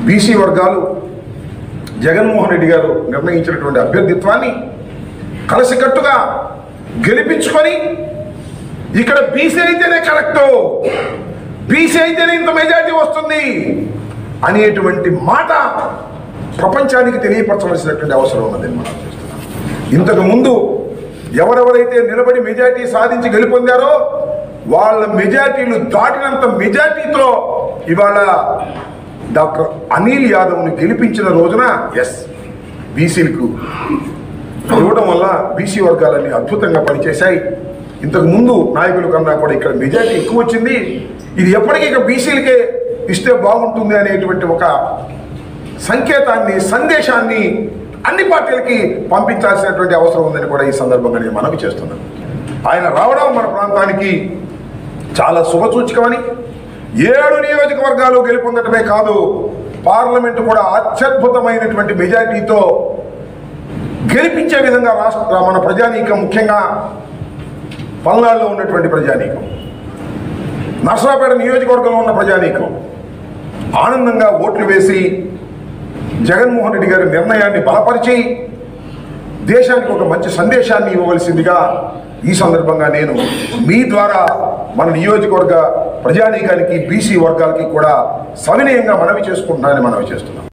BC వర్గాలు జగన్మోహన్ రెడ్డి గారు నిర్ణయించినటువంటి అభ్యర్థిత్వాన్ని కలిసికట్టుగా గెలిపించుకొని ఇక్కడ బీసీ అయితేనే కరెక్టు, బీసీ అయితేనే ఇంత మెజారిటీ వస్తుంది అనేటువంటి మాట ప్రపంచానికి తెలియపరచవలసినటువంటి అవసరం ఉన్నదని మనం చూస్తున్నాం. ఇంతకుముందు ఎవరెవరైతే నిలబడి మెజారిటీ సాధించి గెలుపొందారో వాళ్ళ మెజారిటీలు దాటినంత మెజారిటీతో ఇవాళ డాక్టర్ అనిల్ యాదవ్ని గెలిపించిన రోజున బీసీలకు ఇవ్వడం వల్ల బీసీ వర్గాలన్నీ అద్భుతంగా పనిచేశాయి. ఇంతకుముందు నాయకుల కన్నా కూడా ఇక్కడ మెజారిటీ ఎక్కువ వచ్చింది. ఇది ఎప్పటికీ ఇక బీసీలకే ఇస్తే బాగుంటుంది అనేటువంటి ఒక సంకేతాన్ని, సందేశాన్ని అన్ని పార్టీలకి పంపించాల్సినటువంటి అవసరం ఉందని కూడా ఈ సందర్భంగా నేను మనవి చేస్తున్నాను. ఆయన రావడం మన ప్రాంతానికి చాలా శుభసూచకమని, 7 నియోజకవర్గాలు గెలుపొందటమే కాదు, పార్లమెంటు కూడా అత్యద్భుతమైనటువంటి మెజారిటీతో గెలిపించే విధంగా మన ప్రజానీకం, ముఖ్యంగా పల్నాడులో ఉన్నటువంటి ప్రజానీకం, నర్సరావుపేట నియోజకవర్గంలో ఉన్న ప్రజానీకం ఆనందంగా ఓట్లు వేసి జగన్మోహన్ రెడ్డి గారి నిర్ణయాన్ని బలపరిచి దేశానికి ఒక మంచి సందేశాన్ని ఇవ్వవలసిందిగా ఈ సందర్భంగా నేను మీ ద్వారా మన నియోజకవర్గ ప్రజానీకానికి, బీసీ వర్గాలకి కూడా సవినయంగా మనవి చేసుకుంటున్నానని మనవి చేస్తున్నాను.